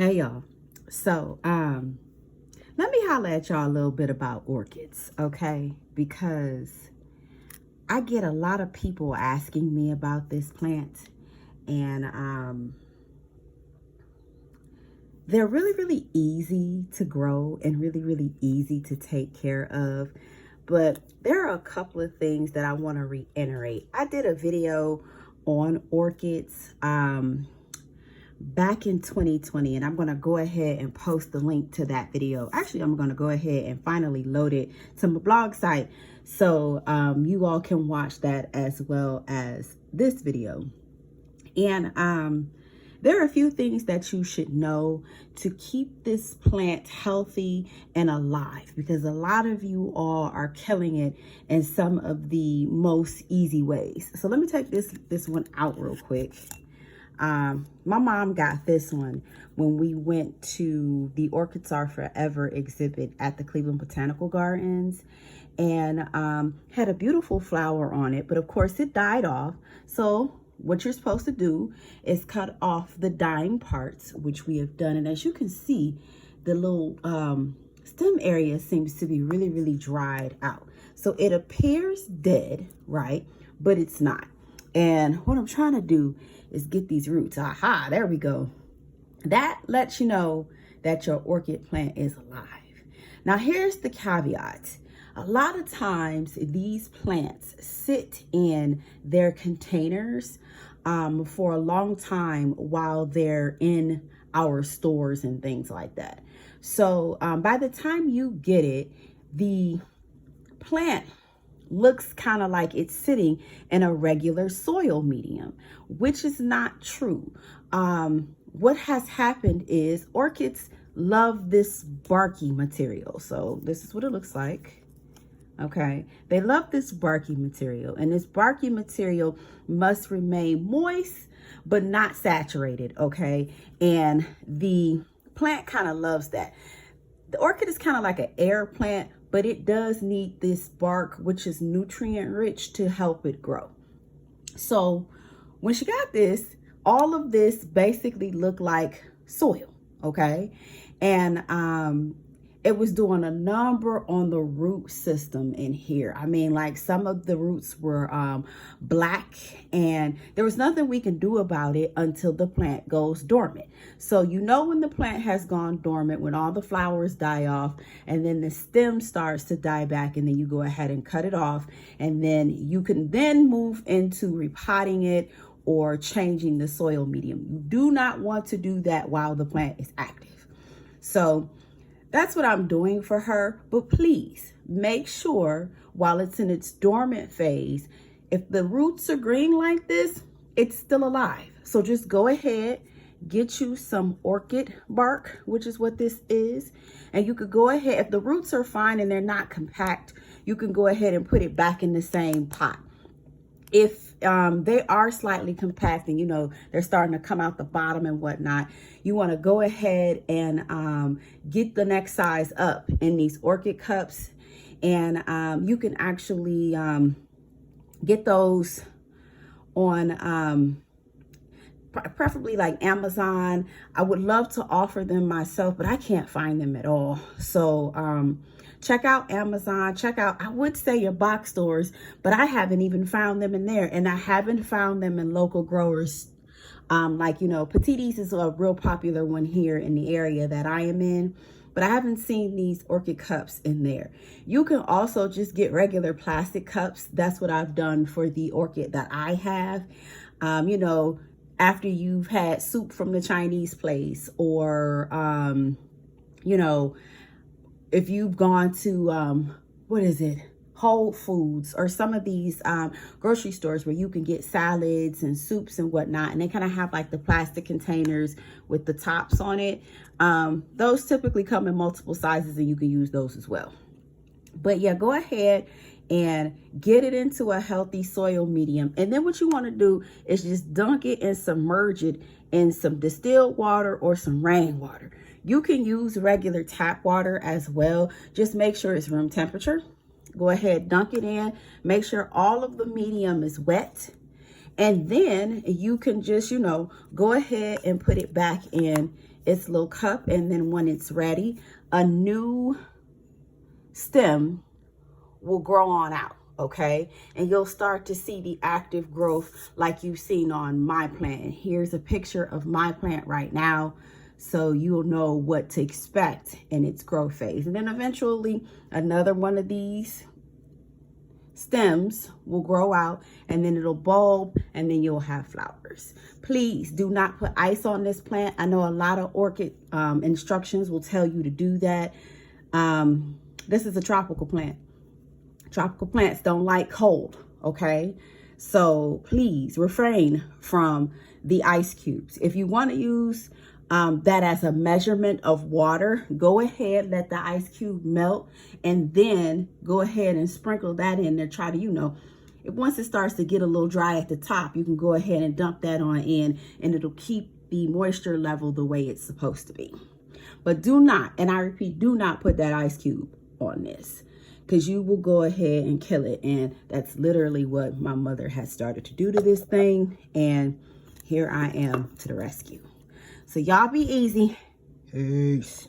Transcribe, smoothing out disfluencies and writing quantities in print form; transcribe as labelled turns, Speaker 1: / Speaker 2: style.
Speaker 1: Hey y'all. So let me holler at y'all a little bit about orchids, okay? Because I get a lot of people asking me about this plant, and they're really easy to grow and really easy to take care of. But there are a couple of things that I want to reiterate. I did a video on orchids back in 2020, and I'm going to go ahead and post the link to that video. Actually, I'm going to go ahead and finally load it to my blog site, so you all can watch that as well as this video. And there are a few things that you should know to keep this plant healthy and alive, because a lot of you all are killing it in some of the most easy ways. So let me take this one out real quick. My mom got this one when we went to the Orchids Are Forever exhibit at the Cleveland Botanical Gardens, and had a beautiful flower on it, but of course it died off. So what you're supposed to do is cut off the dying parts, which we have done. And as you can see, the little stem area seems to be really dried out. So it appears dead, right? But it's not. And what I'm trying to do is get these roots. Aha, there we go. That lets you know that your orchid plant is alive. Now here's the caveat. A lot of times these plants sit in their containers for a long time while they're in our stores and things like that. So by the time you get it, the plant looks kind of like it's sitting in a regular soil medium, which is not true. What has happened is orchids love this barky material. So this is what it looks like. Okay, they love this barky material, and this barky material must remain moist but not saturated. Okay, and the plant kind of loves that. The orchid is kind of like an air plant, but it does need this bark, which is nutrient rich, to help it grow. So when she got this, all of this basically looked like soil. Okay, and it was doing a number on the root system in here. I mean, like, some of the roots were black, and there was nothing we can do about it until the plant goes dormant. So you know when the plant has gone dormant, when all the flowers die off, and then the stem starts to die back, and then you go ahead and cut it off, and then you can then move into repotting it or changing the soil medium. You do not want to do that while the plant is active. So that's what I'm doing for her. But please make sure while it's in its dormant phase, if the roots are green like this, it's still alive. So just go ahead, get you some orchid bark, which is what this is. And you could go ahead, if the roots are fine and they're not compact, you can go ahead and put it back in the same pot. If they are slightly compact and, you know, they're starting to come out the bottom and whatnot, you want to go ahead and get the next size up in these orchid cups. And you can actually get those on preferably like Amazon. I would love to offer them myself, but I can't find them at all. So check out Amazon, check out, I would say, your box stores, but I haven't even found them in there. And I haven't found them in local growers. Like, you know, Petites is a real popular one here in the area that I am in, but I haven't seen these orchid cups in there. You can also just get regular plastic cups. That's what I've done for the orchid that I have. You know, after you've had soup from the Chinese place, or, you know, if you've gone to, what is it? Whole Foods, or some of these grocery stores where you can get salads and soups and whatnot, and they kind of have like the plastic containers with the tops on it. Those typically come in multiple sizes, and you can use those as well. But yeah, go ahead and get it into a healthy soil medium. And then what you want to do is just dunk it and submerge it in some distilled water or some rainwater. You can use regular tap water as well. Just make sure it's room temperature. Go ahead, dunk it in. Make sure all of the medium is wet. And then you can just, you know, go ahead and put it back in its little cup, and then when it's ready, a new stem will grow on out, okay? And you'll start to see the active growth like you've seen on my plant. Here's a picture of my plant right now, so you'll know what to expect in its growth phase. And then eventually another one of these stems will grow out, and then it'll bulb, and then you'll have flowers. Please do not put ice on this plant. I know a lot of orchid instructions will tell you to do that. This is a tropical plant. Tropical plants don't like cold, okay? So please refrain from the ice cubes. If you want to use that as a measurement of water, go ahead, let the ice cube melt, and then go ahead and sprinkle that in there. Try to, once it starts to get a little dry at the top, you can go ahead and dump that on in, and it'll keep the moisture level the way it's supposed to be. But do not, and I repeat, do not put that ice cube on this, because you will go ahead and kill it. And that's literally what my mother has started to do to this thing. And here I am to the rescue. So y'all be easy. Peace.